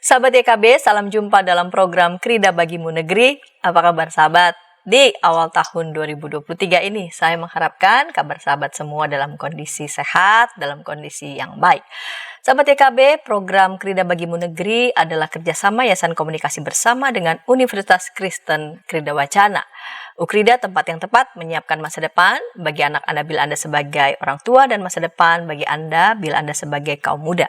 Sahabat YKB, salam jumpa dalam program Krida Bagimu Negeri. Apa kabar sahabat? Di awal tahun 2023 ini, saya mengharapkan kabar sahabat semua dalam kondisi sehat, dalam kondisi yang baik. Sahabat YKB, program Krida Bagimu Negeri adalah kerjasama Yayasan Komunikasi Bersama dengan Universitas Kristen Krida Wacana. Ukrida tempat yang tepat menyiapkan masa depan bagi anak Anda bila Anda sebagai orang tua dan masa depan bagi Anda bila Anda sebagai kaum muda.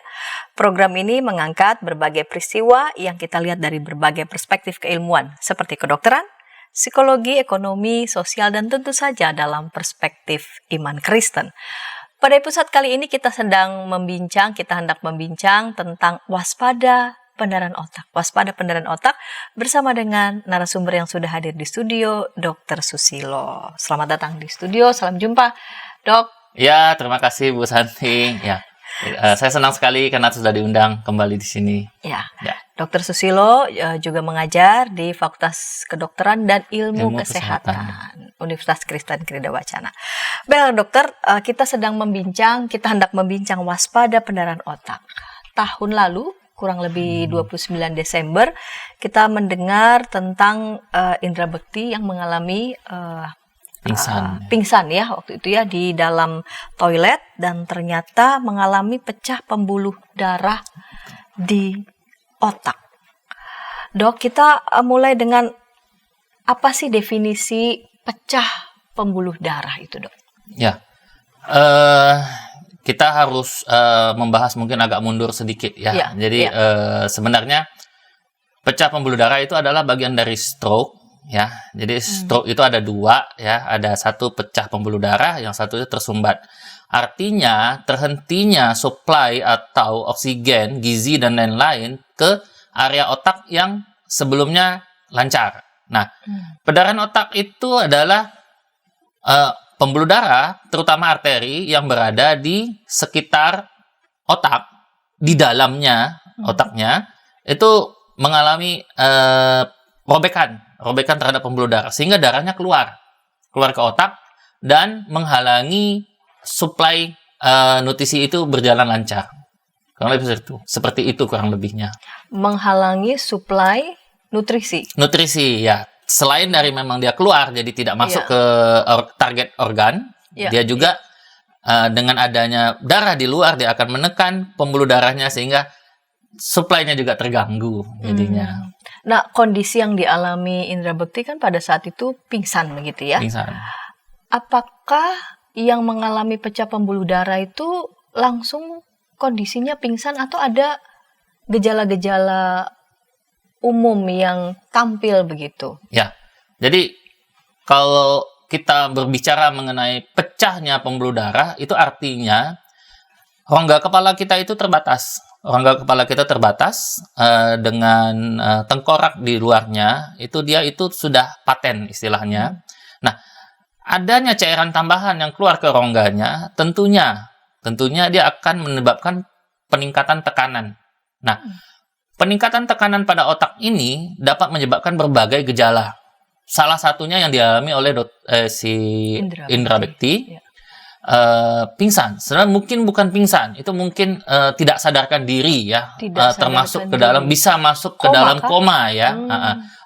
Program ini mengangkat berbagai peristiwa yang kita lihat dari berbagai perspektif keilmuan seperti kedokteran, psikologi, ekonomi, sosial, dan tentu saja dalam perspektif iman Kristen. Pada episode kali ini kita hendak membincang tentang waspada pendarahan otak. Waspada pendarahan otak bersama dengan narasumber yang sudah hadir di studio, Dr. Susilo. Selamat datang di studio, salam jumpa, Dok. Ya, terima kasih Bu Santi. Ya, saya senang sekali karena sudah diundang kembali di sini. Ya. Dr. Susilo juga mengajar di Fakultas Kedokteran dan Ilmu Kesehatan Universitas Kristen Krida Wacana. Baiklah dokter, kita hendak membincang waspada pendarahan otak. Tahun lalu, kurang lebih 29 Desember, kita mendengar tentang Indra Bekti yang mengalami pingsan ya waktu itu ya di dalam toilet dan ternyata mengalami pecah pembuluh darah di otak. Dok, kita mulai dengan apa sih definisi pecah pembuluh darah itu, Dok? Ya, kita harus membahas mungkin agak mundur sedikit ya. Jadi sebenarnya pecah pembuluh darah itu adalah bagian dari stroke ya. Jadi stroke itu ada dua ya. Ada satu pecah pembuluh darah, yang satu itu tersumbat. Artinya terhentinya supply atau oksigen, gizi dan lain-lain ke area otak yang sebelumnya lancar. Nah, pendarahan otak itu adalah pembuluh darah, terutama arteri yang berada di sekitar otak, di dalamnya otaknya, itu mengalami robekan terhadap pembuluh darah, sehingga darahnya keluar ke otak dan menghalangi suplai nutrisi itu berjalan lancar. Kurang lebih seperti itu kurang lebihnya. Menghalangi suplai nutrisi. Nutrisi ya. Selain dari memang dia keluar, jadi tidak masuk ke target organ, dia juga dengan adanya darah di luar, dia akan menekan pembuluh darahnya sehingga suplainya juga terganggu jadinya. Nah, kondisi yang dialami Indra Bekti kan pada saat itu pingsan begitu ya? Pingsan. Apakah yang mengalami pecah pembuluh darah itu langsung kondisinya pingsan atau ada gejala-gejala umum yang tampil begitu? Ya, jadi kalau kita berbicara mengenai pecahnya pembuluh darah, itu artinya rongga kepala kita itu terbatas. Rongga kepala kita terbatas dengan tengkorak di luarnya, itu sudah paten istilahnya. Nah, adanya cairan tambahan yang keluar ke rongganya, tentunya dia akan menyebabkan peningkatan tekanan. Nah, peningkatan tekanan pada otak ini dapat menyebabkan berbagai gejala. Salah satunya yang dialami oleh Indra Bekti, pingsan. Sebenarnya mungkin bukan pingsan, itu mungkin tidak sadarkan diri ya, termasuk ke dalam, bisa masuk ke dalam koma ya,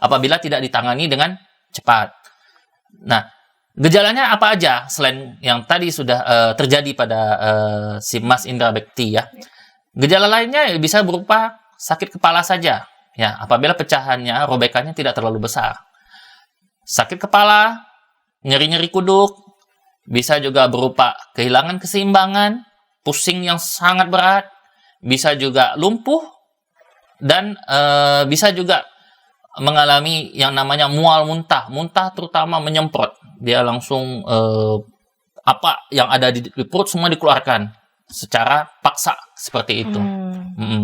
apabila tidak ditangani dengan cepat. Nah, gejalanya apa aja selain yang tadi sudah terjadi pada si Mas Indra Bekti ya? Gejala lainnya bisa berupa sakit kepala saja ya, apabila pecahannya, robekannya tidak terlalu besar. Sakit kepala, nyeri-nyeri kuduk, bisa juga berupa kehilangan keseimbangan, pusing yang sangat berat, bisa juga lumpuh, dan bisa juga mengalami yang namanya mual muntah terutama menyemprot. Dia langsung apa yang ada di perut semua dikeluarkan secara paksa seperti itu.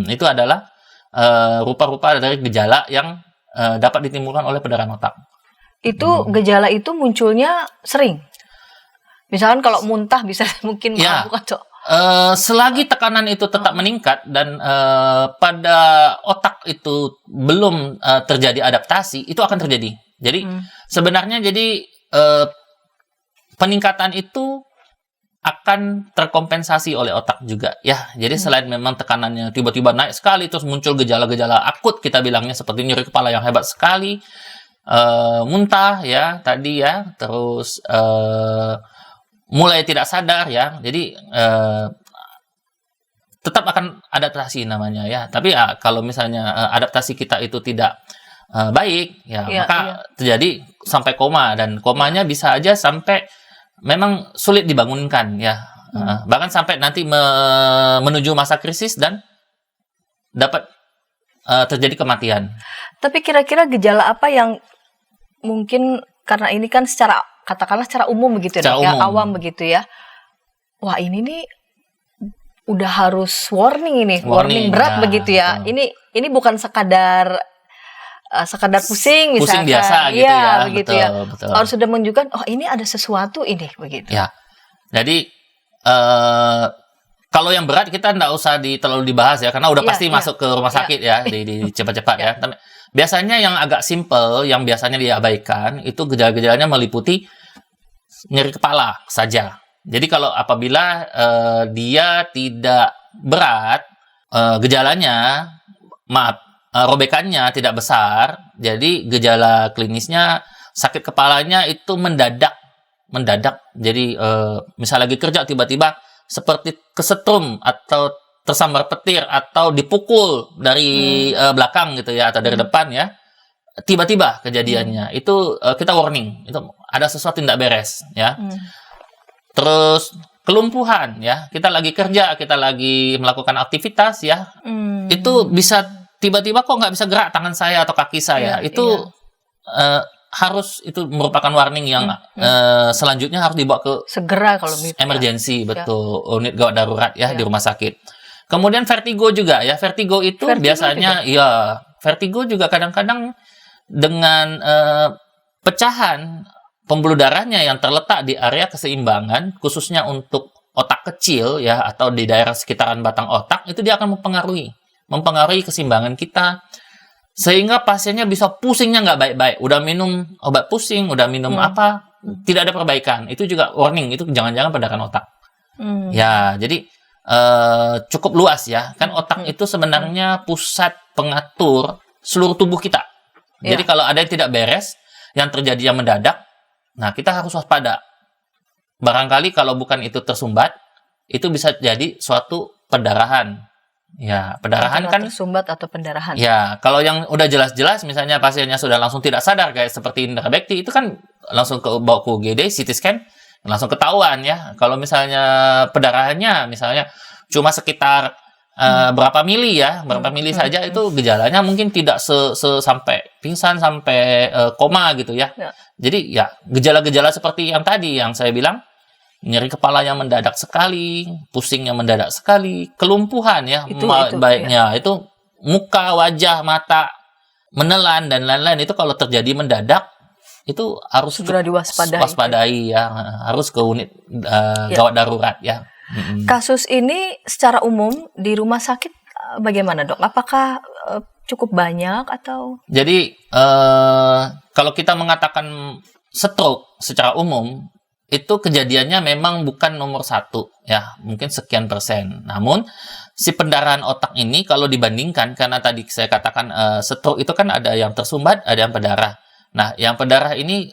Itu adalah rupa-rupa dari gejala yang dapat ditimbulkan oleh pendarahan otak. Itu gejala itu munculnya sering. Misalkan kalau muntah bisa mungkin bukan, Cok. Selagi tekanan itu tetap meningkat dan pada otak itu belum terjadi adaptasi, itu akan terjadi. Jadi sebenarnya peningkatan itu akan terkompensasi oleh otak juga ya. Jadi selain memang tekanannya tiba-tiba naik sekali, terus muncul gejala-gejala akut kita bilangnya seperti nyeri kepala yang hebat sekali, muntah ya tadi ya, terus mulai tidak sadar ya. Jadi tetap akan adaptasi namanya ya. Tapi ya, kalau misalnya adaptasi kita itu tidak baik ya, maka terjadi sampai koma, dan komanya bisa aja sampai memang sulit dibangunkan ya. Bahkan sampai nanti menuju masa krisis dan dapat terjadi kematian. Tapi kira-kira gejala apa yang mungkin, karena ini kan katakanlah secara umum begitu ya, ya, awam begitu ya. Wah, ini nih udah harus warning ini, warning berat begitu ya. Ini bukan sekadar pusing misalkan. Pusing biasa gitu ya. Begitu betul, ya. Betul. Harus sudah menunjukkan ini ada sesuatu ini begitu. Ya. Jadi kalau yang berat kita nggak usah terlalu dibahas ya, karena udah pasti masuk ke rumah sakit ya, di cepat-cepat ya. Tapi biasanya yang agak simple, yang biasanya diabaikan itu gejala-gejalanya meliputi nyeri kepala saja. Jadi kalau apabila dia tidak berat, gejalanya robekannya tidak besar, jadi gejala klinisnya sakit kepalanya itu mendadak. Jadi misal lagi kerja tiba-tiba seperti kesetrum atau tersambar petir atau dipukul dari belakang gitu ya, atau dari depan ya, tiba-tiba kejadiannya itu kita warning, itu ada sesuatu yang tidak beres ya. Terus kelumpuhan ya, kita lagi kerja, kita lagi melakukan aktivitas ya, itu bisa tiba-tiba kok nggak bisa gerak tangan saya atau kaki saya, itu harus, itu merupakan warning yang selanjutnya harus dibawa ke segera kalau gitu emergency, betul, unit gawat darurat ya, di rumah sakit. Kemudian vertigo juga ya, vertigo itu biasanya juga? Vertigo juga kadang-kadang dengan pecahan pembuluh darahnya yang terletak di area keseimbangan, khususnya untuk otak kecil ya, atau di daerah sekitaran batang otak, itu dia akan mempengaruhi keseimbangan kita, sehingga pasiennya bisa pusingnya nggak baik-baik. Udah minum obat pusing, udah minum apa, tidak ada perbaikan. Itu juga warning, itu jangan-jangan perdarahan otak. Ya, jadi cukup luas ya. Kan otak itu sebenarnya pusat pengatur seluruh tubuh kita. Jadi kalau ada yang tidak beres, yang terjadi yang mendadak, nah kita harus waspada. Barangkali kalau bukan itu tersumbat, itu bisa jadi suatu perdarahan. Ya, perdarahan kan tersumbat atau pendarahan. Ya, kalau yang udah jelas-jelas misalnya pasiennya sudah langsung tidak sadar kayak seperti Indra Bekti, itu kan langsung bawa ke UGD, CT scan, langsung ketahuan ya. Kalau misalnya perdarahannya misalnya cuma sekitar berapa mili saja, itu gejalanya mungkin tidak sampai pingsan, sampai koma gitu ya. Jadi ya gejala-gejala seperti yang tadi yang saya bilang, nyeri kepala yang mendadak sekali, pusing yang mendadak sekali, kelumpuhan ya, baiknya itu muka, wajah, mata menelan dan lain-lain, itu kalau terjadi mendadak itu harus segera diwaspadai ya, harus ke unit gawat darurat ya. Kasus ini secara umum di rumah sakit bagaimana, Dok? Apakah cukup banyak atau? Jadi kalau kita mengatakan stroke secara umum, itu kejadiannya memang bukan nomor 1 ya, mungkin sekian persen. Namun si pendarahan otak ini kalau dibandingkan, karena tadi saya katakan stroke itu kan ada yang tersumbat, ada yang berdarah. Nah, yang berdarah ini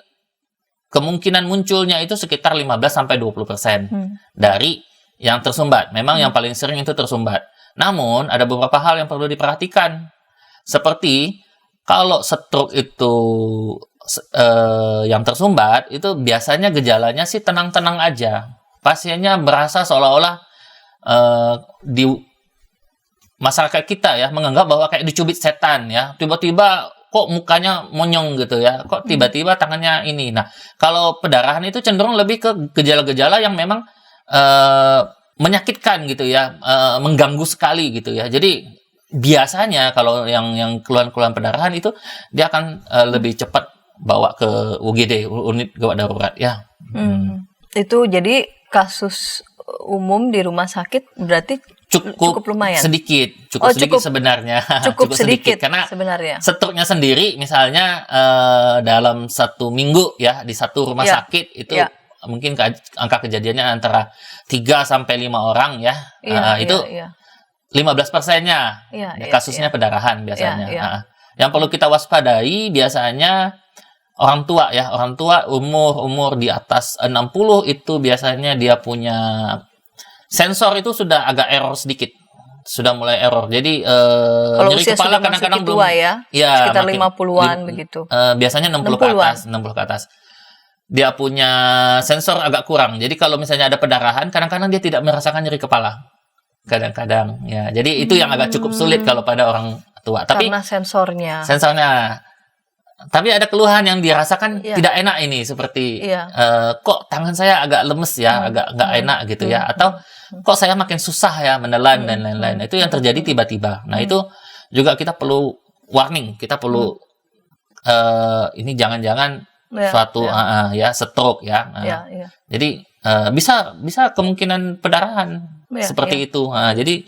kemungkinan munculnya itu sekitar 15-20% dari yang tersumbat. Memang yang paling sering itu tersumbat. Namun ada beberapa hal yang perlu diperhatikan. Seperti kalau stroke itu yang tersumbat, itu biasanya gejalanya sih tenang-tenang aja. Pasiennya berasa seolah-olah di masyarakat kita ya menganggap bahwa kayak dicubit setan ya. Tiba-tiba kok mukanya monyong gitu ya. Kok tiba-tiba tangannya ini. Nah, kalau pendarahan itu cenderung lebih ke gejala-gejala yang memang menyakitkan gitu ya, mengganggu sekali gitu ya. Jadi biasanya kalau yang keluhan-keluhan pendarahan itu dia akan lebih cepat bawa ke UGD, unit gawat darurat ya. Itu jadi kasus umum di rumah sakit berarti cukup lumayan. Cukup sedikit sebenarnya. Cukup sedikit karena sebenarnya. Stroke-nya sendiri misalnya dalam 1 minggu ya di satu rumah sakit itu mungkin angka kejadiannya antara 3 sampai 5 orang ya. Itu 15%-nya kasusnya pendarahan biasanya. Yang perlu kita waspadai biasanya orang tua ya. Orang tua umur di atas 60 itu biasanya dia punya sensor itu sudah agak error sedikit. Sudah mulai error. Jadi kalau nyeri usia kepala sudah kadang-kadang masuk tua belum ya, sekitar 50-an begitu. Biasanya 60 ke atas, 60 ke atas. Dia punya sensor agak kurang. Jadi kalau misalnya ada pendarahan, kadang-kadang dia tidak merasakan nyeri kepala. Kadang-kadang ya. Jadi itu yang agak cukup sulit kalau pada orang tua. Tapi karena sensornya. Tapi ada keluhan yang dirasakan tidak enak ini seperti kok tangan saya agak lemes ya, agak nggak enak gitu ya, atau kok saya makin susah ya menelan dan lain-lain. Itu yang terjadi tiba-tiba. Nah itu juga kita perlu warning, kita perlu ini jangan-jangan suatu stroke ya. Jadi bisa kemungkinan pendarahan seperti itu. Jadi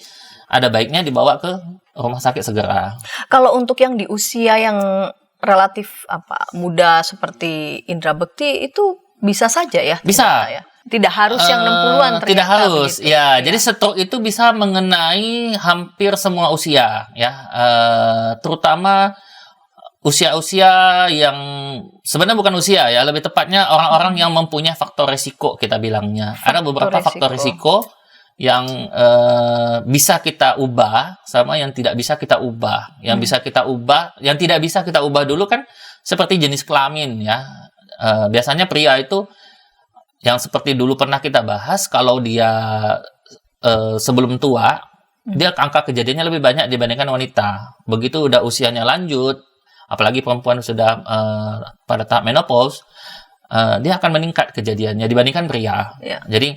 ada baiknya dibawa ke rumah sakit segera. Kalau untuk yang di usia yang relatif muda seperti Indra Bekti itu bisa saja ya? Bisa. Ya? Tidak harus yang 60-an ternyata. Tidak harus. Begitu. Jadi stroke itu bisa mengenai hampir semua usia ya. Terutama usia-usia yang sebenarnya bukan usia ya, lebih tepatnya orang-orang yang mempunyai faktor resiko kita bilangnya. Ada beberapa faktor resiko yang bisa kita ubah sama yang tidak bisa kita ubah. Yang bisa kita ubah, yang tidak bisa kita ubah dulu kan seperti jenis kelamin ya. Biasanya pria itu yang seperti dulu pernah kita bahas, kalau dia sebelum tua, dia angka kejadiannya lebih banyak dibandingkan wanita. Begitu udah usianya lanjut, apalagi perempuan sudah pada tahap menopause, dia akan meningkat kejadiannya dibandingkan pria. Jadi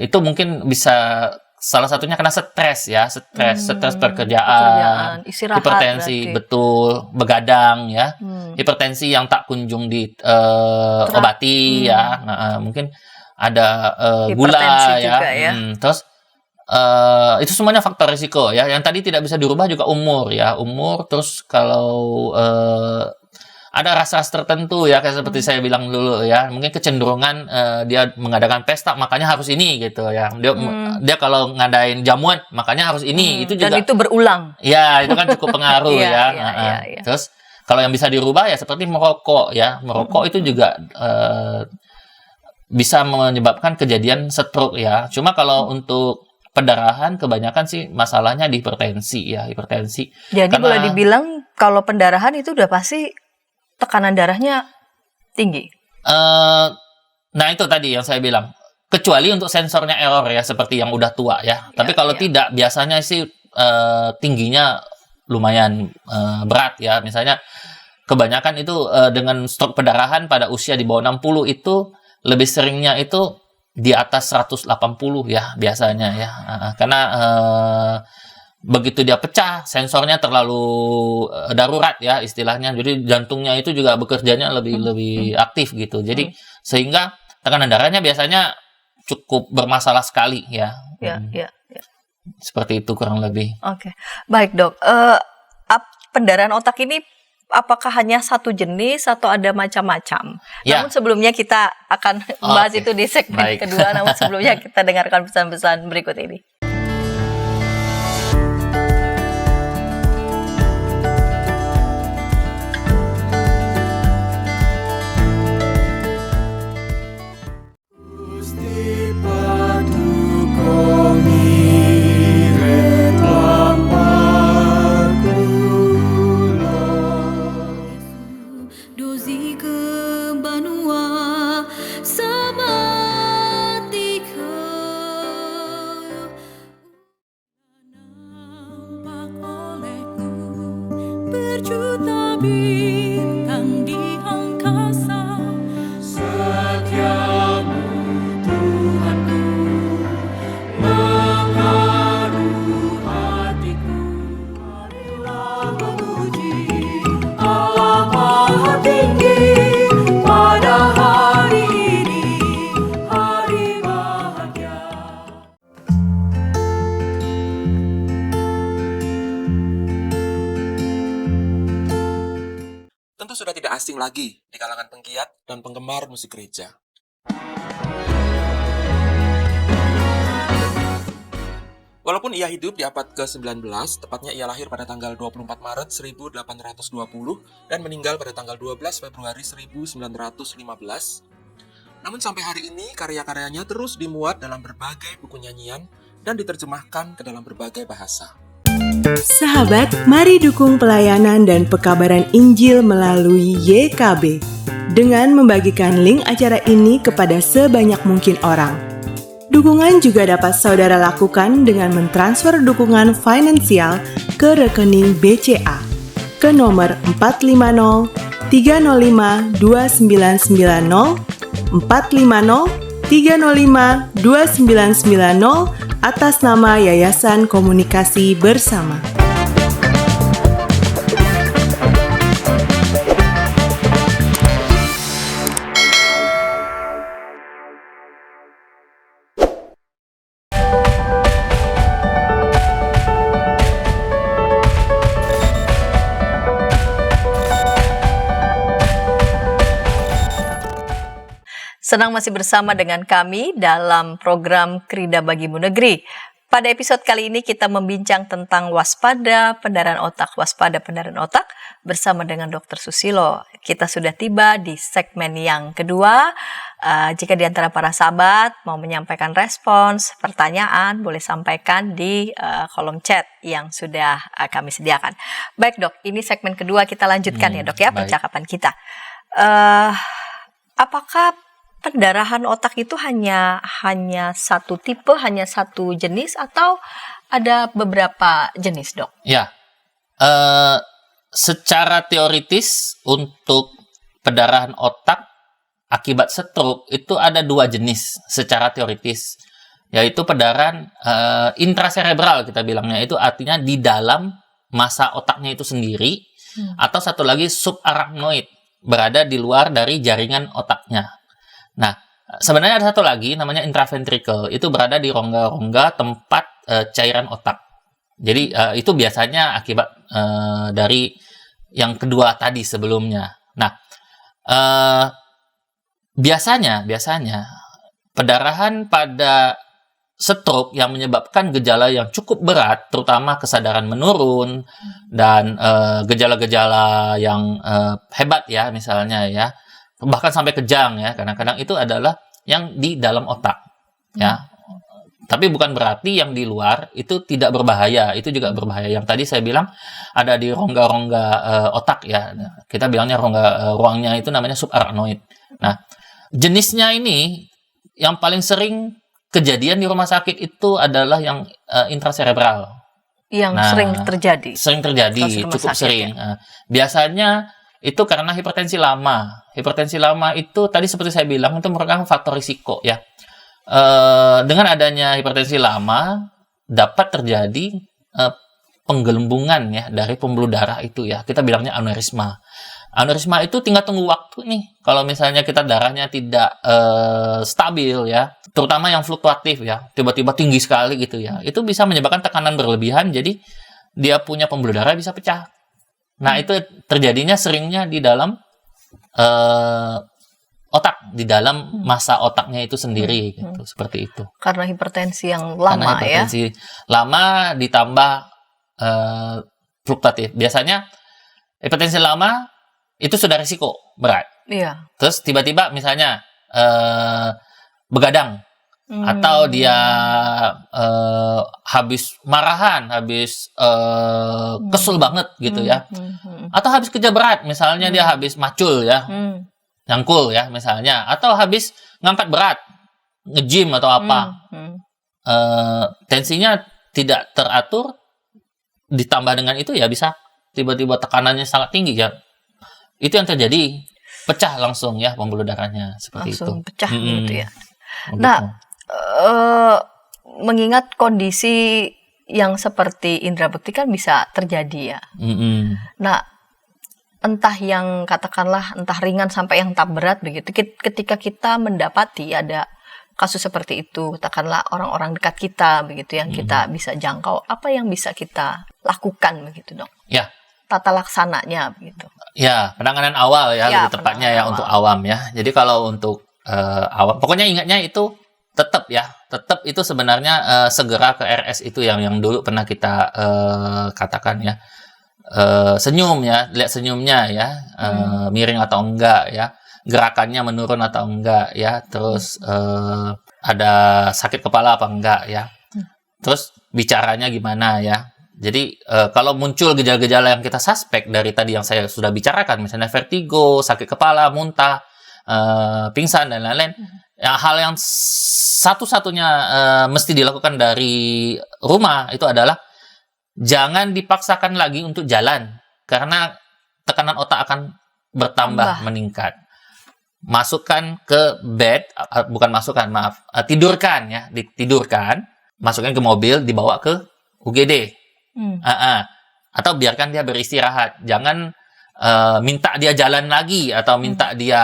itu mungkin bisa salah satunya karena stres ya, stres pekerjaan, hipertensi, betul, begadang ya, hipertensi yang tak kunjung diobati ya, mungkin ada gula ya, terus itu semuanya faktor risiko ya. Yang tadi tidak bisa dirubah juga umur ya, terus kalau ada ras-ras tertentu ya, kayak seperti saya bilang dulu ya, mungkin kecenderungan dia mengadakan pesta makanya harus ini gitu ya, dia kalau ngadain jamuan makanya harus ini, itu juga, dan itu berulang ya, itu kan cukup pengaruh ya. Terus kalau yang bisa dirubah ya seperti merokok ya, itu juga bisa menyebabkan kejadian stroke ya. Cuma kalau untuk pendarahan kebanyakan sih masalahnya di hipertensi. Jadi boleh dibilang kalau pendarahan itu udah pasti tekanan darahnya tinggi. Nah itu tadi yang saya bilang. Kecuali untuk sensornya error ya, seperti yang udah tua ya. Tapi kalau tidak, biasanya sih tingginya lumayan berat ya. Misalnya kebanyakan itu dengan stroke pendarahan pada usia di bawah 60 itu lebih seringnya itu di atas 180 ya biasanya ya. Karena begitu dia pecah, sensornya terlalu darurat ya istilahnya. Jadi jantungnya itu juga bekerjanya lebih aktif gitu. Jadi sehingga tekanan darahnya biasanya cukup bermasalah sekali ya. Seperti itu kurang lebih. Oke. Baik, Dok. Pendarahan otak ini apakah hanya satu jenis atau ada macam-macam? Namun sebelumnya kita akan membahas itu di segmen kedua. Namun sebelumnya kita dengarkan pesan-pesan berikut ini. Berjuta bintang di angkasa, setiamu Tuhanku mengharu hatiku. Marilah memuji Allah Maha Tinggi pada hari ini, hari bahagia. Tentu sudah tidak asing lagi di kalangan penggiat dan penggemar musik gereja. Walaupun ia hidup di abad ke-19, tepatnya ia lahir pada tanggal 24 Maret 1820 dan meninggal pada tanggal 12 Februari 1915. Namun sampai hari ini karya-karyanya terus dimuat dalam berbagai buku nyanyian dan diterjemahkan ke dalam berbagai bahasa. Sahabat, mari dukung pelayanan dan pekabaran Injil melalui YKB dengan membagikan link acara ini kepada sebanyak mungkin orang. Dukungan juga dapat saudara lakukan dengan mentransfer dukungan finansial ke rekening BCA ke nomor 450 305 2990 450 305 2990 atas nama Yayasan Komunikasi Bersama. Senang masih bersama dengan kami dalam program Krida Bagimu Negeri. Pada episode kali ini kita membincang tentang waspada pendarahan otak bersama dengan Dr. Susilo. Kita sudah tiba di segmen yang kedua. Jika di antara para sahabat mau menyampaikan respons, pertanyaan, boleh sampaikan di kolom chat yang sudah kami sediakan. Baik dok, ini segmen kedua kita lanjutkan ya dok ya, percakapan kita. Apakah pendarahan otak itu hanya satu tipe, hanya satu jenis, atau ada beberapa jenis, dok? Ya, secara teoritis untuk pendarahan otak akibat stroke itu ada dua jenis secara teoritis, yaitu pendarahan intracerebral kita bilangnya, itu artinya di dalam massa otaknya itu sendiri, atau satu lagi subarachnoid, berada di luar dari jaringan otaknya. Nah, sebenarnya ada satu lagi namanya intraventricle, itu berada di rongga-rongga tempat cairan otak. Jadi itu biasanya akibat dari yang kedua tadi sebelumnya. Nah, biasanya pendarahan pada stroke yang menyebabkan gejala yang cukup berat, terutama kesadaran menurun dan gejala-gejala yang hebat ya, misalnya ya, bahkan sampai kejang ya, kadang-kadang itu adalah yang di dalam otak ya. Tapi bukan berarti yang di luar itu tidak berbahaya, itu juga berbahaya. Yang tadi saya bilang ada di rongga-rongga otak ya, kita bilangnya ruangnya itu namanya subarachnoid. Nah, jenisnya ini yang paling sering kejadian di rumah sakit itu adalah yang intracerebral. Yang sering terjadi. Sering terjadi, cukup sering. Ya? Biasanya itu karena hipertensi lama. Hipertensi lama itu tadi seperti saya bilang itu merupakan faktor risiko ya. Dengan adanya hipertensi lama dapat terjadi penggelembungan ya dari pembuluh darah itu ya. Kita bilangnya aneurisma. Aneurisma itu tinggal tunggu waktu nih. Kalau misalnya kita darahnya tidak stabil ya, terutama yang fluktuatif ya, tiba-tiba tinggi sekali gitu ya. Itu bisa menyebabkan tekanan berlebihan, jadi dia punya pembuluh darah bisa pecah. Nah, itu terjadinya seringnya di dalam otak, di dalam massa otaknya itu sendiri, gitu, seperti itu. Karena hipertensi yang lama hipertensi lama ditambah fluktuatif. Biasanya hipertensi lama itu sudah risiko berat. Iya. Terus tiba-tiba misalnya begadang, atau dia habis marahan, habis kesel banget gitu ya, atau habis kerja berat, misalnya dia habis macul ya, nyangkul ya misalnya, atau habis ngangkat berat, nge-gym atau apa, tensinya tidak teratur, ditambah dengan itu ya bisa tiba-tiba tekanannya sangat tinggi ya, itu yang terjadi, pecah langsung ya pembuluh darahnya seperti langsung itu. Pecah gitu ya. Nah, mengingat kondisi yang seperti indera bekti kan bisa terjadi ya. Nah, entah yang katakanlah entah ringan sampai yang tak berat begitu. Ketika kita mendapati ada kasus seperti itu, katakanlah orang-orang dekat kita begitu yang kita bisa jangkau, apa yang bisa kita lakukan begitu, Dok? Ya. Tata laksananya begitu. Ya, penanganan awal ya, lebih tepatnya ya awal. Untuk awam ya. Jadi kalau untuk awam, pokoknya ingatnya itu tetap tetap itu sebenarnya segera ke RS itu yang dulu pernah kita katakan ya. Senyum ya, lihat senyumnya ya, miring atau enggak ya, gerakannya menurun atau enggak ya, terus ada sakit kepala apa enggak ya, terus bicaranya gimana ya. Jadi kalau muncul gejala-gejala yang kita suspek dari tadi yang saya sudah bicarakan, misalnya vertigo, sakit kepala, muntah, pingsan dan lain-lain, ya, hal yang satu-satunya mesti dilakukan dari rumah itu adalah jangan dipaksakan lagi untuk jalan, karena tekanan otak akan bertambah, meningkat. Masukkan ke bed, tidurkan ya, ditidurkan, masukkan ke mobil, dibawa ke UGD. Atau biarkan dia beristirahat. Jangan minta dia jalan lagi atau minta dia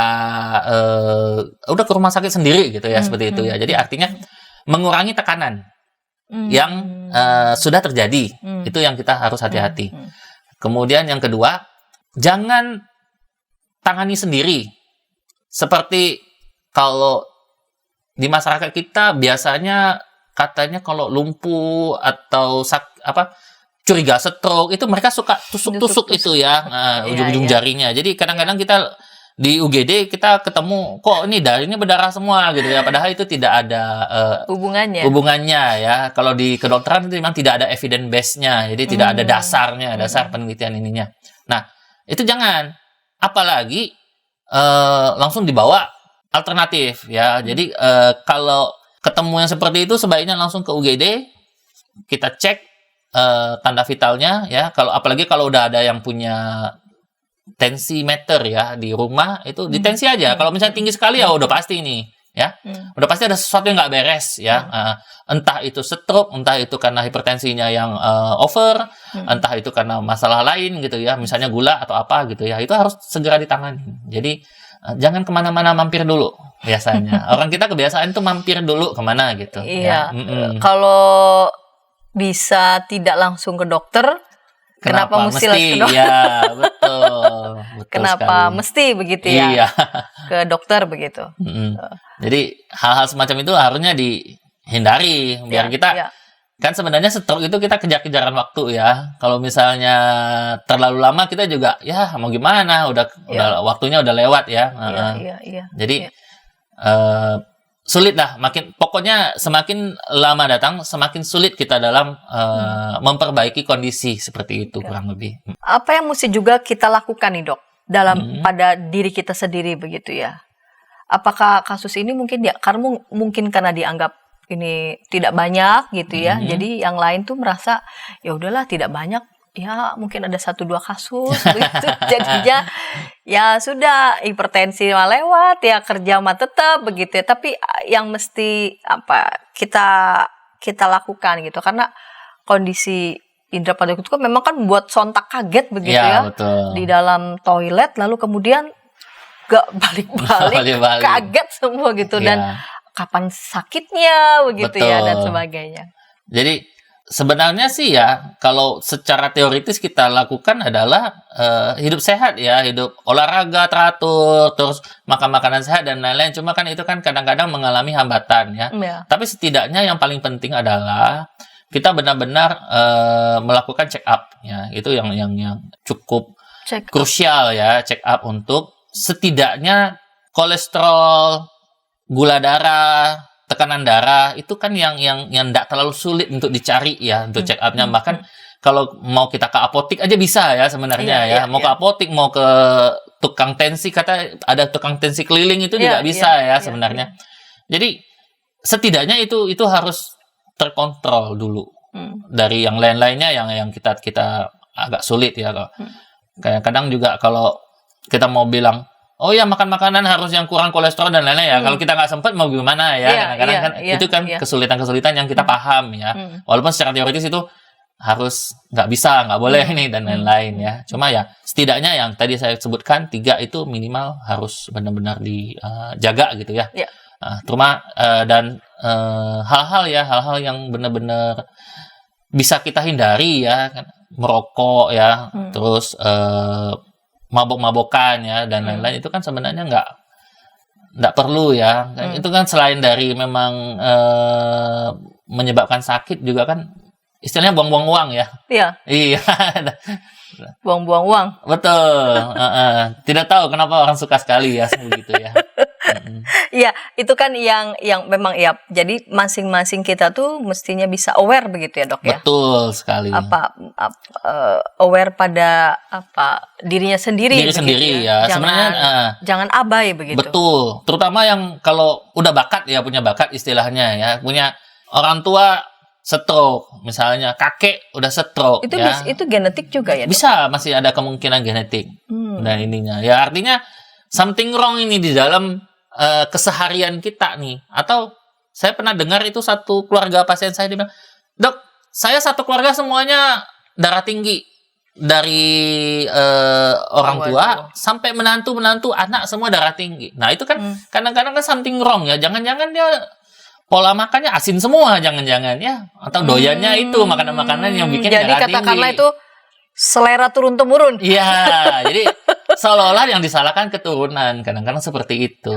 udah ke rumah sakit sendiri gitu ya, seperti itu ya. Jadi artinya mengurangi tekanan yang sudah terjadi. Itu yang kita harus hati-hati. Kemudian yang kedua, jangan tangani sendiri. Seperti kalau di masyarakat kita biasanya katanya kalau lumpuh atau curiga stroke itu mereka suka tusuk-tusuk itu ya, ujung-ujung jarinya. Jadi kadang-kadang kita di UGD kita ketemu kok ini darahnya berdarah semua gitu ya, padahal itu tidak ada hubungannya ya. Kalau di kedokteran itu memang tidak ada evidence base-nya, jadi tidak ada dasar penelitian ininya. Nah, itu jangan, apalagi langsung dibawa alternatif ya. Jadi kalau ketemu yang seperti itu sebaiknya langsung ke UGD, kita cek tanda vitalnya ya. Apalagi kalau udah ada yang punya tensimeter ya di rumah, itu ditensi aja. Kalau misalnya tinggi sekali ya udah pasti nih ya, udah pasti ada sesuatu yang nggak beres ya. Entah itu stroke, entah itu karena hipertensinya yang over, entah itu karena masalah lain gitu ya, misalnya gula atau apa gitu ya, itu harus segera ditangani. Jadi jangan kemana-mana, mampir dulu biasanya. Orang kita kebiasaan tuh mampir dulu kemana gitu. Iya. Ya. Kalau bisa tidak langsung ke dokter, kenapa mesti ke dokter? Ya, betul kenapa sekali. mesti begitu ya? Iya. Ke dokter begitu. Jadi hal-hal semacam itu harusnya dihindari biar kita kan sebenarnya stroke itu kita kejar-kejaran waktu ya. Kalau misalnya terlalu lama kita juga ya mau gimana, udah waktunya udah lewat ya. Jadi sulit lah, pokoknya semakin lama datang semakin sulit kita dalam memperbaiki kondisi seperti itu kurang lebih. Apa yang mesti juga kita lakukan nih dok dalam pada diri kita sendiri begitu ya? Apakah kasus ini mungkin karena dianggap ini tidak banyak gitu ya, jadi yang lain tuh merasa ya udahlah tidak banyak, ya mungkin ada 1-2 kasus begitu, jadinya ya sudah hipertensi mah lewat ya, kerja mah tetap begitu ya. Tapi yang mesti kita lakukan gitu, karena kondisi indera pada itu kan memang kan buat sontak kaget begitu ya, betul. Di dalam toilet lalu kemudian gak balik-balik kaget semua gitu dan kapan sakitnya begitu ya dan sebagainya. Jadi sebenarnya sih ya, kalau secara teoritis kita lakukan adalah hidup sehat ya, hidup olahraga teratur, terus makan makanan sehat dan lain-lain. Cuma kan itu kan kadang-kadang mengalami hambatan ya. Tapi setidaknya yang paling penting adalah kita benar-benar melakukan check up ya. Itu yang cukup krusial ya, check up untuk setidaknya kolesterol, gula darah, tekanan darah itu kan yang tidak terlalu sulit untuk dicari ya, untuk check up-nya. Bahkan kalau mau kita ke apotik aja bisa ya sebenarnya ke apotik, mau ke tukang tensi, kata ada tukang tensi keliling itu juga bisa sebenarnya. Jadi setidaknya itu harus terkontrol dulu dari yang lain-lainnya yang kita agak sulit ya. Kayak kadang juga kalau kita mau bilang oh ya makan makanan harus yang kurang kolesterol dan lain-lain ya. Kalau kita nggak sempat mau gimana ya? Kadang-kadang kan itu kan kesulitan-kesulitan yang kita paham ya. Walaupun secara teoritis itu harus nggak bisa, nggak boleh ini dan lain-lain ya. Cuma ya setidaknya yang tadi saya sebutkan 3 itu minimal harus benar-benar dijaga gitu ya. Cuma dan hal-hal yang benar-benar bisa kita hindari ya, merokok ya, terus mabok-mabokan ya dan lain-lain itu kan sebenarnya nggak perlu ya. Itu kan selain dari memang menyebabkan sakit juga kan istilahnya buang-buang uang ya. Iya, Iya, buang-buang uang. betul. Tidak tahu kenapa orang suka sekali ya begitu ya. Iya, itu kan yang memang ya. Jadi masing-masing kita tuh mestinya bisa aware begitu ya, Dok ya. Betul sekali. Aware pada dirinya sendiri Diri begitu sendiri ya. Sebenarnya jangan abai begitu. betul. Terutama yang kalau udah bakat ya, punya bakat istilahnya ya, punya orang tua stroke misalnya, kakek udah stroke Itu ya. itu genetik juga ya, Dok? Bisa, masih ada kemungkinan genetik dan ininya. Ya artinya something wrong ini di dalam keseharian kita nih. Atau saya pernah dengar itu satu keluarga pasien saya, dia bilang, "Dok, saya satu keluarga semuanya darah tinggi. Dari orang tua sampai menantu anak semua darah tinggi." Nah itu kan kadang-kadang kan something wrong ya. Jangan-jangan dia pola makannya asin semua, jangan-jangan ya, atau doyannya itu makanan-makanan yang bikin jadi darah tinggi. Jadi katakanlah itu selera turun-temurun. Iya, jadi seolah-olah yang disalahkan keturunan, kadang-kadang seperti itu.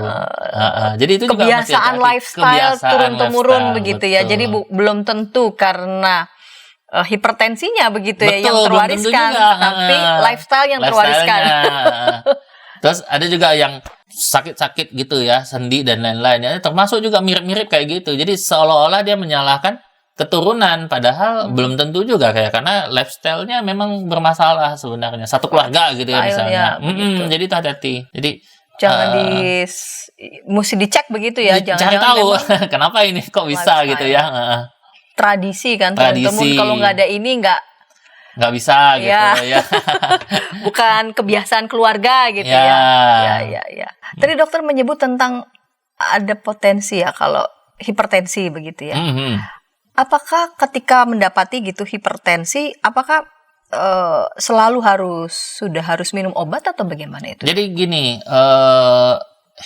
Jadi itu juga masih Kebiasaan hati-hati. lifestyle turun-temurun lifestyle, begitu ya. betul. Jadi belum tentu karena hipertensinya begitu ya yang Betul, belum tentu terwariskan, juga. tapi lifestyle yang terwariskan. Terus ada juga yang sakit-sakit gitu ya, sendi dan lain-lain ya, termasuk juga mirip-mirip kayak gitu. Jadi seolah-olah dia menyalahkan keturunan, padahal belum tentu juga karena lifestyle-nya memang bermasalah sebenarnya. Satu keluarga gitu ya misalnya. Begitu. Jadi itu hati-hati. Jadi Jangan mesti dicek begitu ya. cari tahu kenapa ini kok bisa lifestyle. gitu ya. Tradisi kan, Tradisi. teman-teman, kalau nggak ada ini nggak bisa gitu ya. bukan kebiasaan keluarga gitu Ya. ya. Tadi dokter menyebut tentang ada potensi ya kalau hipertensi begitu ya. Apakah ketika mendapati gitu hipertensi, apakah selalu harus minum obat atau bagaimana itu? Jadi gini,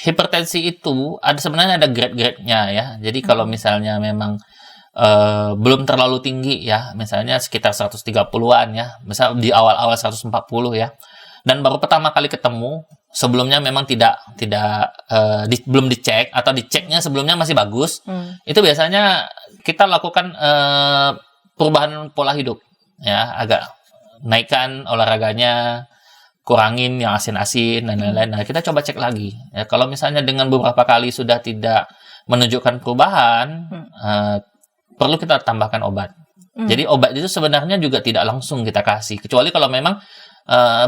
hipertensi itu sebenarnya ada grade-grade-nya ya. Jadi kalau misalnya memang belum terlalu tinggi ya, misalnya sekitar 130-an ya, misal di awal-awal 140 ya, dan baru pertama kali ketemu, sebelumnya memang belum dicek atau diceknya sebelumnya masih bagus, itu biasanya kita lakukan perubahan pola hidup ya, agak naikkan olahraganya, kurangin yang asin-asin dan lain-lain. Nah, kita coba cek lagi ya, kalau misalnya dengan beberapa kali sudah tidak menunjukkan perubahan, perlu kita tambahkan obat. Jadi obat itu sebenarnya juga tidak langsung kita kasih, kecuali kalau memang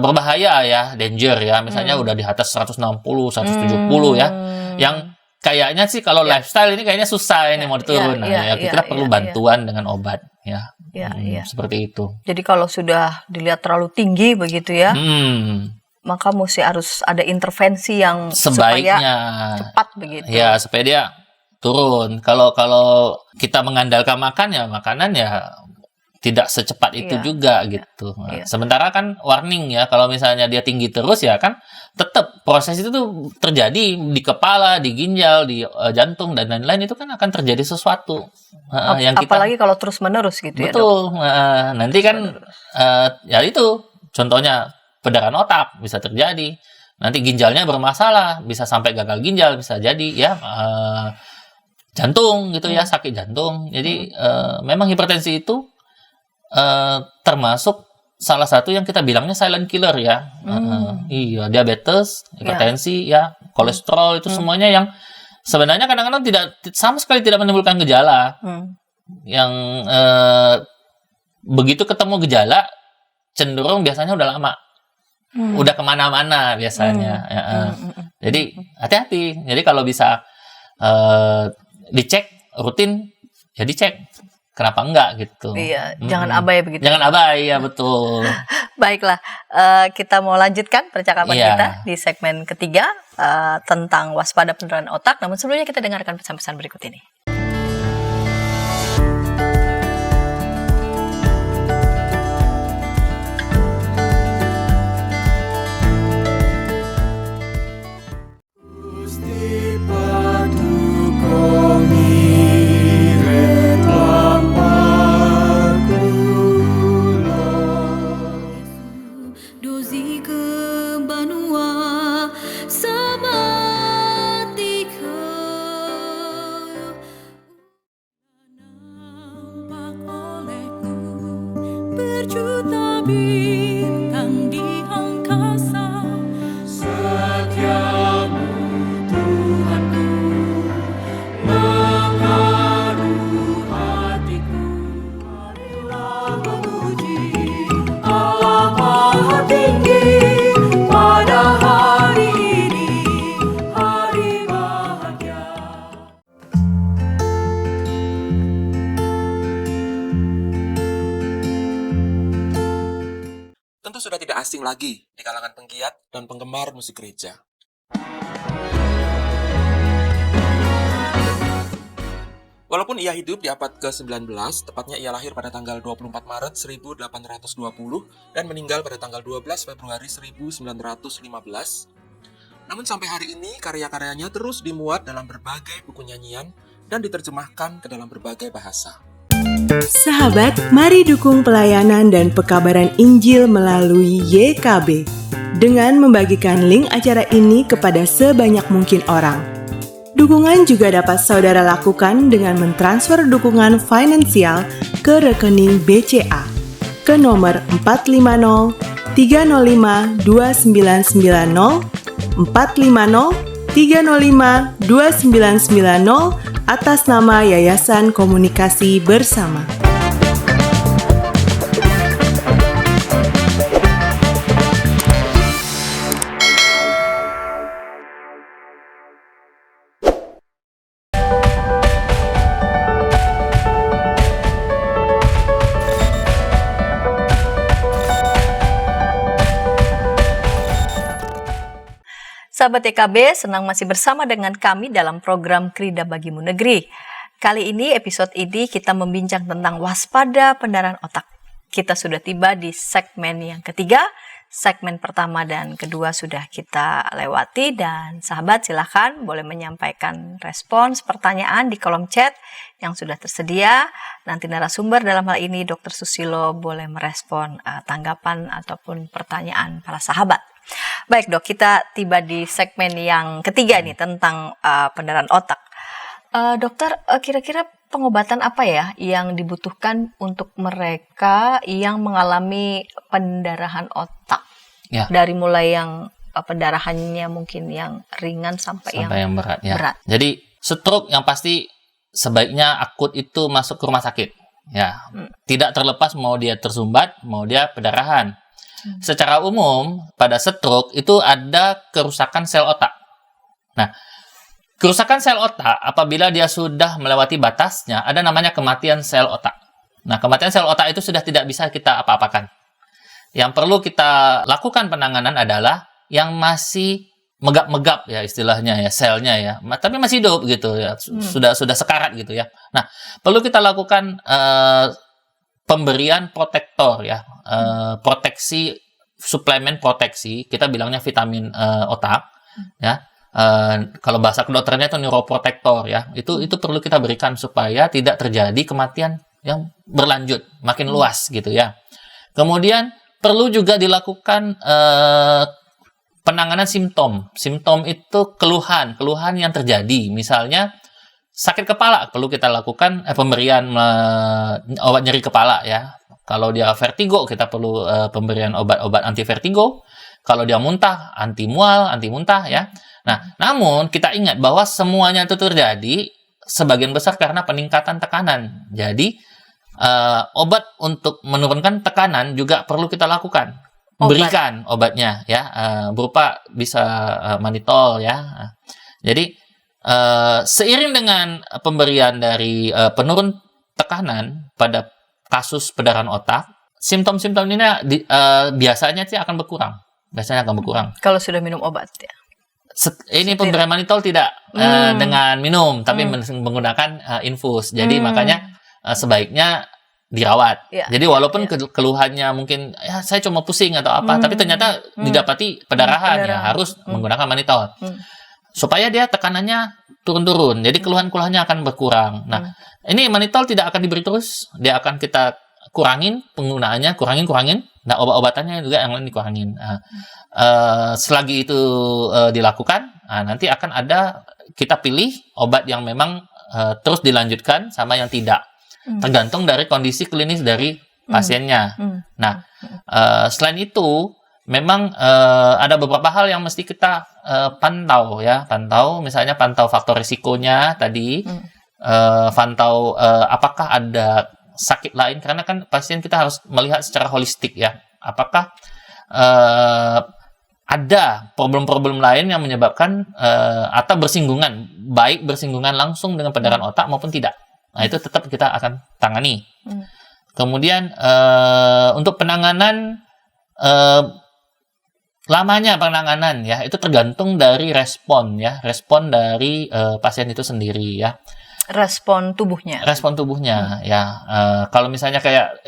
berbahaya ya, danger ya, misalnya udah di atas 160, 170 ya, yang kayaknya sih kalau lifestyle ini kayaknya susah ini mau diturun. Kita perlu bantuan dengan obat ya. Seperti itu. Jadi kalau sudah dilihat terlalu tinggi begitu ya, maka harus ada intervensi yang sebaiknya supaya cepat begitu. Ya, supaya dia turun. Kalau kita mengandalkan makanan ya tidak secepat itu juga gitu. Nah, sementara kan warning ya, kalau misalnya dia tinggi terus ya kan tetap proses itu tuh terjadi di kepala, di ginjal, di jantung dan lain-lain, itu kan akan terjadi sesuatu. Yang apalagi kalau terus-menerus gitu ya, Dok. Betul. Nanti kan ya itu contohnya perdarahan otak bisa terjadi. Nanti ginjalnya bermasalah, bisa sampai gagal ginjal, bisa jadi ya jantung gitu ya, sakit jantung. Jadi memang hipertensi itu termasuk salah satu yang kita bilangnya silent killer ya. Iya, diabetes, hipertensi ya, kolesterol itu semuanya yang sebenarnya kadang-kadang sama sekali tidak menimbulkan gejala. Yang begitu ketemu gejala cenderung biasanya udah lama. Udah kemana-mana biasanya. Jadi hati-hati. Jadi kalau bisa dicek rutin, ya dicek. Kenapa enggak gitu? Iya, jangan abai begitu. Jangan abai, ya betul. Baiklah, kita mau lanjutkan percakapan kita di segmen ketiga tentang waspada penurunan otak. Namun sebelumnya kita dengarkan pesan-pesan berikut ini. Dozi ke Banua Sabati asing lagi di kalangan penggiat dan penggemar musik gereja. Walaupun ia hidup di abad ke-19, tepatnya ia lahir pada tanggal 24 Maret 1820 dan meninggal pada tanggal 12 Februari 1915. Namun sampai hari ini karya-karyanya terus dimuat dalam berbagai buku nyanyian dan diterjemahkan ke dalam berbagai bahasa. Sahabat, mari dukung pelayanan dan pekabaran Injil melalui YKB dengan membagikan link acara ini kepada sebanyak mungkin orang. Dukungan juga dapat saudara lakukan dengan mentransfer dukungan finansial ke rekening BCA ke nomor 450 305 2990 450 305 2990 atas nama Yayasan Komunikasi Bersama. Sahabat YKB, senang masih bersama dengan kami dalam program Krida Bagimu Negeri. Kali ini, episode ini kita membincang tentang waspada pendarahan otak. Kita sudah tiba di segmen yang ketiga, segmen pertama dan kedua sudah kita lewati, dan sahabat silakan boleh menyampaikan respons pertanyaan di kolom chat yang sudah tersedia. Nanti narasumber dalam hal ini Dr. Susilo boleh merespon tanggapan ataupun pertanyaan para sahabat. Baik dok, kita tiba di segmen yang ketiga nih tentang pendarahan otak. Dokter, kira-kira pengobatan apa ya yang dibutuhkan untuk mereka yang mengalami pendarahan otak? Ya. Dari mulai yang pendarahannya mungkin yang ringan sampai yang berat, ya. berat. Jadi stroke yang pasti sebaiknya akut itu masuk ke rumah sakit. Ya, tidak terlepas mau dia tersumbat, mau dia pendarahan. Secara umum, pada stroke itu ada kerusakan sel otak. Nah, kerusakan sel otak apabila dia sudah melewati batasnya, ada namanya kematian sel otak. Nah, kematian sel otak itu sudah tidak bisa kita apa-apakan. Yang perlu kita lakukan penanganan adalah yang masih megap-megap ya istilahnya ya, selnya ya, tapi masih hidup gitu ya, sudah sekarat gitu ya. Nah, perlu kita lakukan pemberian protektor ya, proteksi, suplemen proteksi, kita bilangnya vitamin otak ya. Kalau bahasa kedokterannya itu neuroprotektor ya. Itu perlu kita berikan supaya tidak terjadi kematian yang berlanjut, makin luas gitu ya. Kemudian perlu juga dilakukan penanganan simptom. Simptom itu keluhan yang terjadi. Misalnya sakit kepala, perlu kita lakukan pemberian obat nyeri kepala ya. Kalau dia vertigo, kita perlu pemberian obat-obat anti vertigo. Kalau dia muntah, anti mual, anti muntah ya. Nah, namun kita ingat bahwa semuanya itu terjadi sebagian besar karena peningkatan tekanan. Jadi obat untuk menurunkan tekanan juga perlu kita lakukan. Berikan obatnya ya, berupa bisa mannitol ya. Jadi seiring dengan pemberian dari penurun tekanan pada kasus pendarahan otak, simptom-simptom ini biasanya sih akan berkurang. Kalau sudah minum obat ya. Ini pemberian mannitol tidak dengan minum, tapi menggunakan infus. Jadi makanya sebaiknya dirawat. Ya, jadi walaupun keluhannya mungkin ya saya cuma pusing atau apa, tapi ternyata didapati pendarahan ya harus menggunakan mannitol. Supaya dia tekanannya turun-turun. Jadi keluhan-keluhannya akan berkurang. Nah, ini mannitol tidak akan diberi terus. Dia akan kita kurangin penggunaannya, kurangin. Nah, obat-obatannya juga yang lain dikurangin. Selagi itu dilakukan, nanti akan ada, kita pilih obat yang memang terus dilanjutkan sama yang tidak. Tergantung dari kondisi klinis dari pasiennya. Nah, selain itu, memang ada beberapa hal yang mesti kita pantau ya, misalnya pantau faktor risikonya tadi, pantau apakah ada sakit lain, karena kan pasien kita harus melihat secara holistik ya, apakah ada problem-problem lain yang menyebabkan atau bersinggungan, baik bersinggungan langsung dengan pendarahan otak maupun tidak. Nah, itu tetap kita akan tangani. Kemudian untuk penanganan lamanya penanganan ya itu tergantung dari respon dari pasien itu sendiri ya. Respon tubuhnya. Respon tubuhnya ya. Kalau misalnya kayak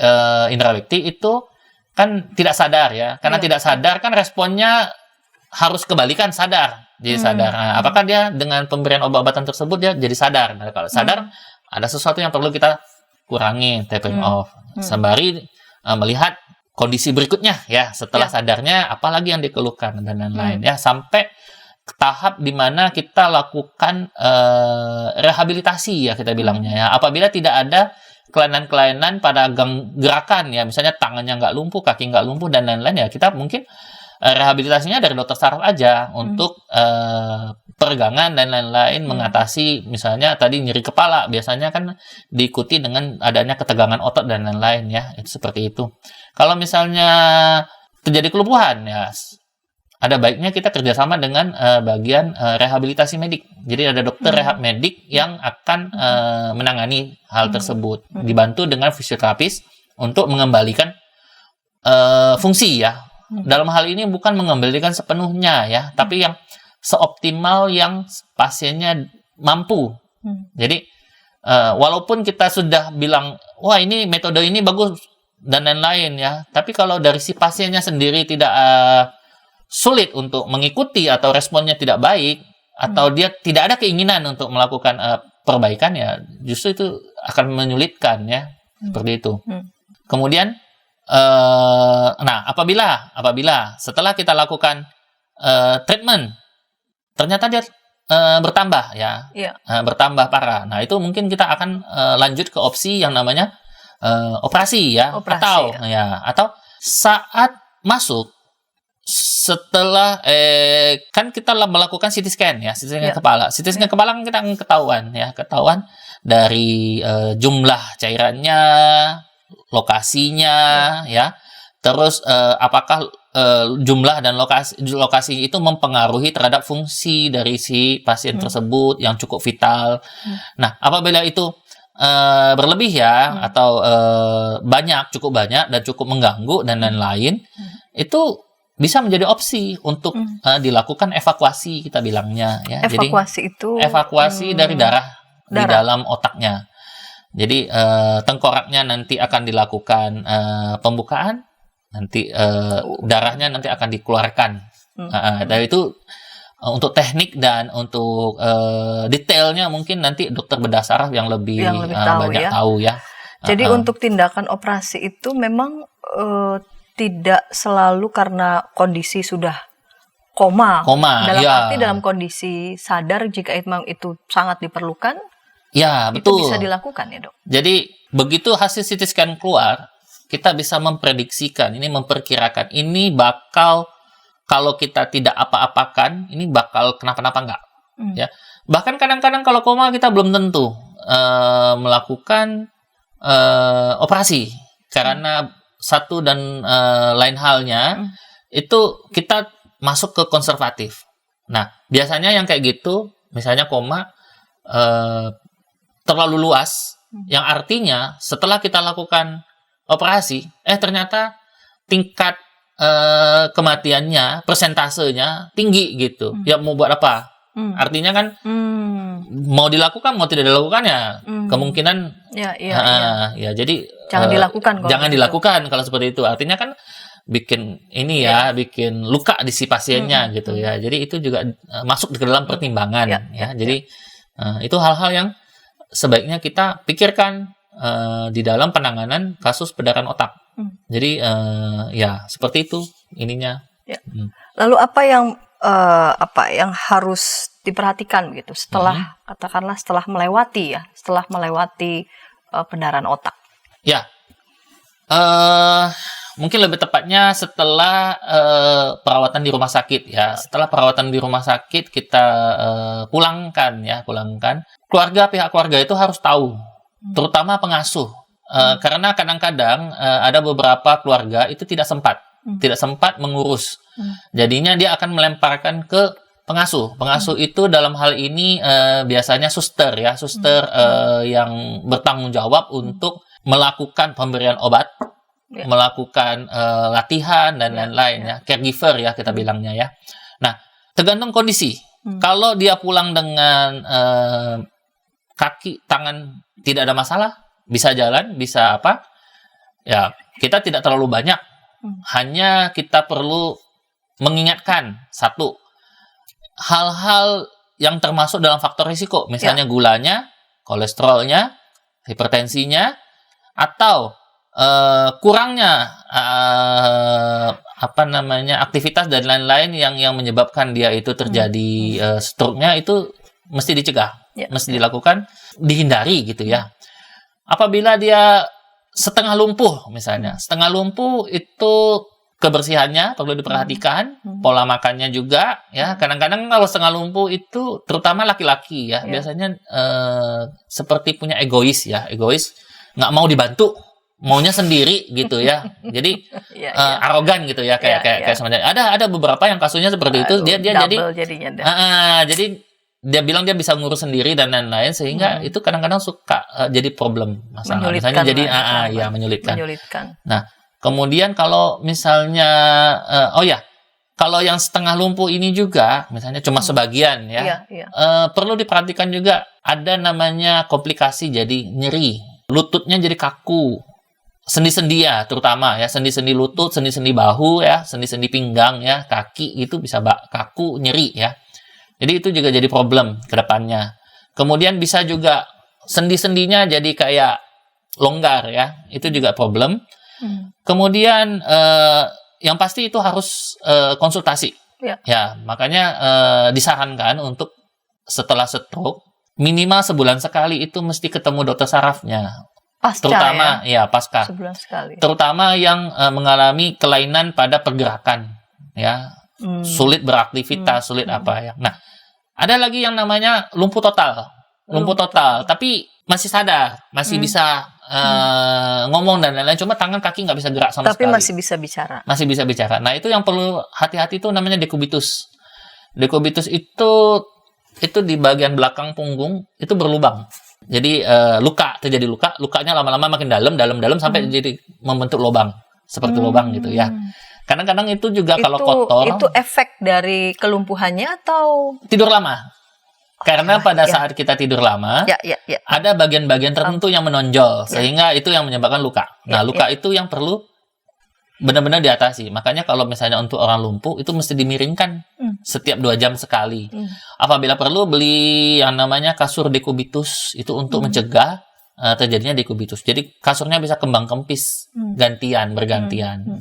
Indra Bekti itu kan tidak sadar ya. Karena tidak sadar kan responnya harus kebalikan sadar. Jadi sadar. Nah, apakah dia dengan pemberian obat-obatan tersebut dia jadi sadar? Nah, kalau sadar ada sesuatu yang perlu kita kurangi, tapering off. Sembari melihat kondisi berikutnya ya setelah sadarnya apalagi yang dikeluhkan dan lain-lain ya sampai ke tahap di mana kita lakukan rehabilitasi ya kita bilangnya ya. Apabila tidak ada kelainan-kelainan pada gerakan ya misalnya tangannya nggak lumpuh, kaki nggak lumpuh dan lain-lain ya kita mungkin rehabilitasinya dari dokter saraf aja untuk peregangan dan lain-lain mengatasi misalnya tadi nyeri kepala biasanya kan diikuti dengan adanya ketegangan otot dan lain-lain ya itu seperti itu. Kalau misalnya terjadi kelumpuhan ya ada baiknya kita kerjasama dengan bagian rehabilitasi medik. Jadi ada dokter rehab medik yang akan menangani hal tersebut dibantu dengan fisioterapis untuk mengembalikan fungsi ya. Dalam hal ini bukan mengembalikan sepenuhnya ya, tapi yang seoptimal yang pasiennya mampu. Jadi walaupun kita sudah bilang, wah ini metode ini bagus dan lain-lain ya, tapi kalau dari si pasiennya sendiri tidak sulit untuk mengikuti atau responnya tidak baik, atau dia tidak ada keinginan untuk melakukan perbaikan ya, justru itu akan menyulitkan ya, seperti itu. Kemudian nah, apabila setelah kita lakukan treatment, ternyata dia bertambah ya, bertambah parah. Nah, itu mungkin kita akan lanjut ke opsi yang namanya operasi ya, atau saat masuk setelah kan kita melakukan CT scan ya, CT scan kepala. CT scan kepala kan kita akan ketahuan dari jumlah cairannya, lokasinya ya, terus apakah jumlah dan lokasi itu mempengaruhi terhadap fungsi dari si pasien tersebut yang cukup vital. Nah, apabila itu berlebih ya atau cukup banyak dan cukup mengganggu dan lain-lain, itu bisa menjadi opsi untuk dilakukan evakuasi kita bilangnya ya. Evakuasi itu evakuasi dari darah di dalam otaknya. Jadi tengkoraknya nanti akan dilakukan pembukaan, nanti darahnya nanti akan dikeluarkan. Dan itu untuk teknik dan untuk detailnya mungkin nanti dokter bedah saraf yang lebih banyak tahu ya. Jadi untuk tindakan operasi itu memang tidak selalu karena kondisi sudah koma dalam arti dalam kondisi sadar jika memang itu sangat diperlukan. Ya, betul. Itu bisa dilakukan ya, Dok. Jadi, begitu hasil CT scan keluar, kita bisa memprediksikan, memperkirakan, ini bakal, kalau kita tidak apa-apakan, ini bakal kenapa-napa enggak. Ya. Bahkan kadang-kadang kalau koma, kita belum tentu melakukan operasi. Karena satu dan lain halnya, itu kita masuk ke konservatif. Nah, biasanya yang kayak gitu, misalnya koma, terlalu luas, yang artinya setelah kita lakukan operasi, ternyata tingkat kematiannya, persentasenya tinggi gitu. Ya mau buat apa? Artinya kan mau dilakukan, mau tidak dilakukan ya kemungkinan ya jadi jangan dilakukan. Jangan dilakukan kalau seperti itu. Artinya kan bikin ini bikin luka di si pasiennya gitu ya. Jadi itu juga masuk ke dalam pertimbangan ya. Jadi itu hal-hal yang sebaiknya kita pikirkan di dalam penanganan kasus perdarahan otak. Jadi ya seperti itu ininya. Ya. Lalu apa yang harus diperhatikan gitu setelah katakanlah setelah melewati perdarahan otak? Ya, mungkin lebih tepatnya setelah perawatan di rumah sakit ya. Setelah perawatan di rumah sakit kita pulangkan. Pihak keluarga itu harus tahu, terutama pengasuh, karena kadang-kadang ada beberapa keluarga itu tidak sempat mengurus. Jadinya dia akan melemparkan ke pengasuh. Pengasuh itu dalam hal ini biasanya suster yang bertanggung jawab untuk melakukan pemberian obat Ya. melakukan latihan dan lain-lain ya, caregiver ya kita bilangnya ya. Nah, tergantung kondisi. Kalau dia pulang dengan kaki, tangan tidak ada masalah, bisa jalan, bisa apa, ya kita tidak terlalu banyak. Hanya kita perlu mengingatkan satu hal-hal yang termasuk dalam faktor risiko, misalnya gulanya, kolesterolnya, hipertensinya, atau kurangnya aktivitas dan lain-lain yang menyebabkan dia itu terjadi stroke-nya, itu mesti dicegah, mesti dilakukan, dihindari gitu ya. Apabila dia setengah lumpuh misalnya, setengah lumpuh itu kebersihannya perlu diperhatikan, pola makannya juga ya. Kadang-kadang kalau setengah lumpuh itu terutama laki-laki ya, biasanya seperti punya egois, nggak mau dibantu, maunya sendiri gitu ya. Jadi arogan gitu ya, kayak sebenarnya ada beberapa yang kasusnya seperti itu. Dia jadi dia bilang dia bisa ngurus sendiri dan lain-lain, sehingga itu kadang-kadang suka jadi problem masalah. Misalnya jadi menyulitkan. Nah, kemudian kalau misalnya kalau yang setengah lumpuh ini juga misalnya cuma sebagian ya, perlu diperhatikan juga, ada namanya komplikasi, jadi nyeri, lututnya jadi kaku, sendi-sendi ya, terutama ya, sendi-sendi lutut, sendi-sendi bahu ya, sendi-sendi pinggang ya, kaki itu bisa kaku, nyeri ya. Jadi itu juga jadi problem ke depannya. Kemudian bisa juga sendi-sendinya jadi kayak longgar ya, itu juga problem. Kemudian yang pasti itu harus konsultasi. Ya, makanya disarankan untuk setelah stroke minimal sebulan sekali itu mesti ketemu dokter sarafnya. Pasca, terutama pasca. Sebulan sekali. Terutama yang mengalami kelainan pada pergerakan ya. Sulit beraktivitas, sulit apa ya. Nah, ada lagi yang namanya lumpuh total. Lumpuh total, tapi masih sadar, masih bisa ngomong dan lain-lain, cuma tangan kaki nggak bisa gerak sama sekali. Tapi masih bisa bicara. Masih bisa bicara. Nah, itu yang perlu hati-hati, itu namanya dekubitus. Dekubitus itu di bagian belakang punggung itu berlubang. Jadi terjadi luka, lukanya lama-lama makin dalam sampai jadi membentuk lubang, seperti lubang gitu ya. Kadang-kadang itu juga kalau kotor. Itu efek dari kelumpuhannya atau tidur lama? Karena pada saat kita tidur lama, ada bagian-bagian tertentu yang menonjol, sehingga itu yang menyebabkan luka. Nah, luka itu yang perlu benar-benar diatasi. Makanya kalau misalnya untuk orang lumpuh, itu mesti dimiringkan setiap 2 jam sekali. Apabila perlu, beli yang namanya kasur dekubitus, itu untuk mencegah terjadinya dekubitus. Jadi kasurnya bisa kembang kempis, bergantian.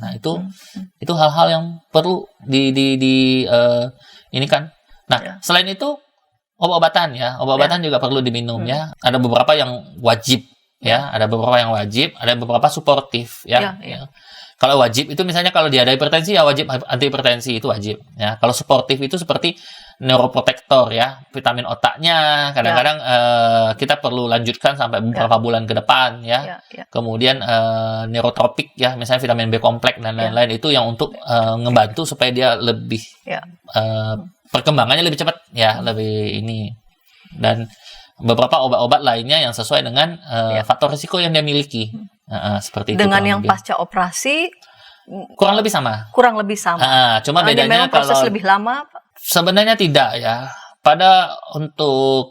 Nah, itu hal-hal yang perlu ini kan. Nah, selain itu obat-obatan ya, obat-obatan juga perlu diminum ya. Ada beberapa yang wajib ya, ada beberapa suportif ya. Kalau wajib itu misalnya kalau dia ada hipertensi ya wajib antihipertensi, itu wajib ya. Kalau suportif itu seperti neuroprotektor ya, vitamin otaknya kadang-kadang kita perlu lanjutkan sampai beberapa bulan ke depan ya. Kemudian neurotropik ya, misalnya vitamin B kompleks dan lain-lain, itu yang untuk ngebantu supaya dia lebih perkembangannya lebih cepat ya, lebih ini. Dan beberapa obat-obat lainnya yang sesuai dengan faktor risiko yang dia miliki. Seperti itu. Dengan yang pasca operasi kurang lebih sama. Cuma bedanya proses kalau lebih lama. Sebenarnya tidak ya. Pada untuk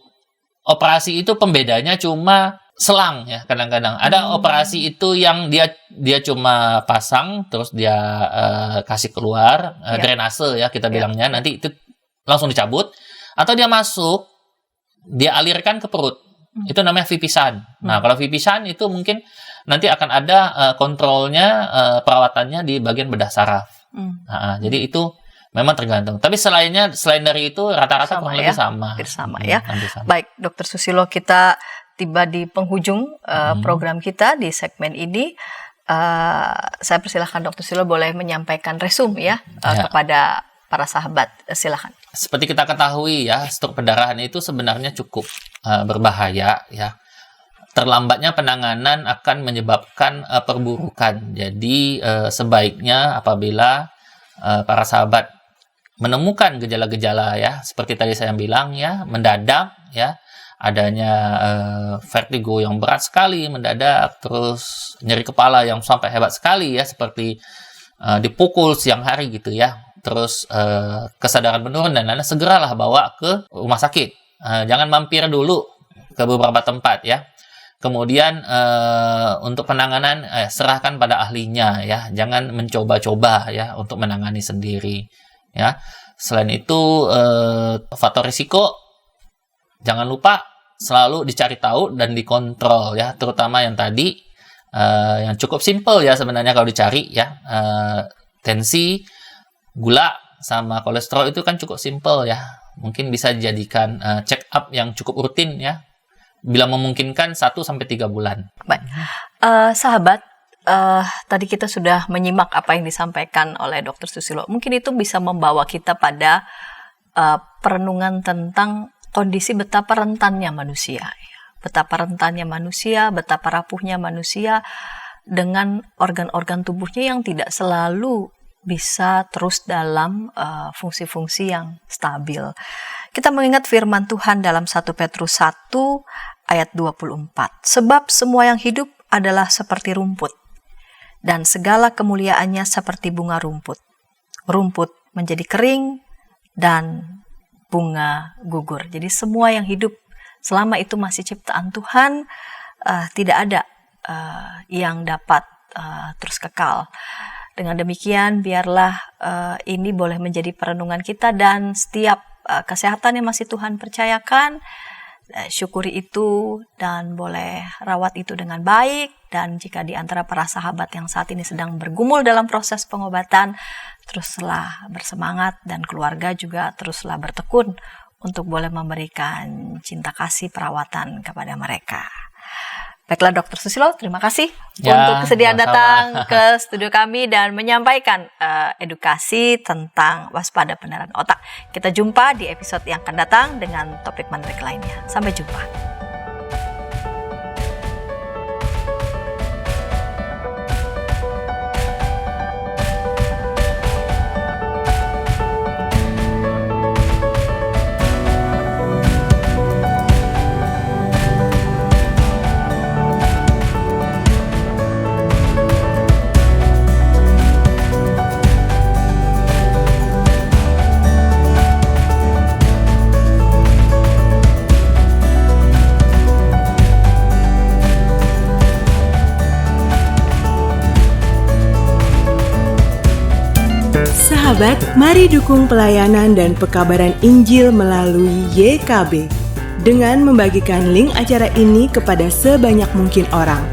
operasi itu pembedanya cuma selang ya, kadang-kadang. Ada operasi itu yang dia cuma pasang terus dia kasih keluar drainase ya kita bilangnya, nanti itu langsung dicabut, atau dia masuk dia alirkan ke perut. Itu namanya vipisan. Nah, kalau vipisan itu mungkin nanti akan ada kontrolnya, perawatannya di bagian bedah saraf. Jadi itu memang tergantung. Tapi selain dari itu rata-rata kurang lebih sama. Baik, Dr. Susilo, kita tiba di penghujung program kita di segmen ini. Saya persilahkan Dr. Susilo boleh menyampaikan resume ya kepada para sahabat. Silakan. Seperti kita ketahui ya, stroke perdarahan itu sebenarnya cukup berbahaya ya. Terlambatnya penanganan akan menyebabkan perburukan. Jadi sebaiknya apabila para sahabat menemukan gejala-gejala ya, seperti tadi saya bilang ya, mendadak ya, adanya vertigo yang berat sekali mendadak, terus nyeri kepala yang sampai hebat sekali ya, seperti dipukul siang hari gitu ya, terus kesadaran menurun dan lain-lain, segeralah bawa ke rumah sakit. Jangan mampir dulu ke beberapa tempat ya. Kemudian untuk penanganan serahkan pada ahlinya ya, jangan mencoba-coba ya untuk menangani sendiri ya. Selain itu faktor risiko jangan lupa selalu dicari tahu dan dikontrol ya, terutama yang tadi yang cukup simple ya sebenarnya kalau dicari ya, tensi, gula sama kolesterol itu kan cukup simple ya, mungkin bisa dijadikan check up yang cukup rutin ya, bila memungkinkan 1-3 bulan. Baik, sahabat, tadi kita sudah menyimak apa yang disampaikan oleh Dr. Susilo. Mungkin itu bisa membawa kita pada perenungan tentang kondisi betapa rentannya manusia, betapa rentannya manusia, betapa rapuhnya manusia dengan organ-organ tubuhnya yang tidak selalu bisa terus dalam fungsi-fungsi yang stabil. Kita mengingat firman Tuhan dalam 1 Petrus 1 ayat 24. Sebab semua yang hidup adalah seperti rumput, dan segala kemuliaannya seperti bunga rumput. Rumput menjadi kering dan bunga gugur. Jadi semua yang hidup selama itu masih ciptaan Tuhan, tidak ada yang dapat terus kekal. Dengan demikian, biarlah ini boleh menjadi perenungan kita, dan setiap kesehatan yang masih Tuhan percayakan, syukuri itu dan boleh rawat itu dengan baik. Dan jika di antara para sahabat yang saat ini sedang bergumul dalam proses pengobatan, teruslah bersemangat, dan keluarga juga teruslah bertekun untuk boleh memberikan cinta kasih perawatan kepada mereka. Baiklah Dr. Susilo, terima kasih untuk kesediaan datang ke studio kami dan menyampaikan edukasi tentang waspada pendarahan otak. Kita jumpa di episode yang akan datang dengan topik menarik lainnya. Sampai jumpa. Sahabat, mari dukung pelayanan dan pekabaran Injil melalui YKB dengan membagikan link acara ini kepada sebanyak mungkin orang.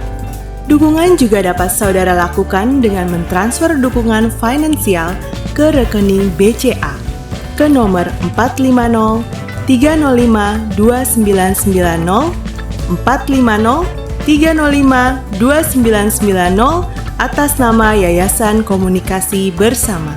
Dukungan juga dapat saudara lakukan dengan mentransfer dukungan finansial ke rekening BCA ke nomor 450 305 2990 450 305 2990 atas nama Yayasan Komunikasi Bersama.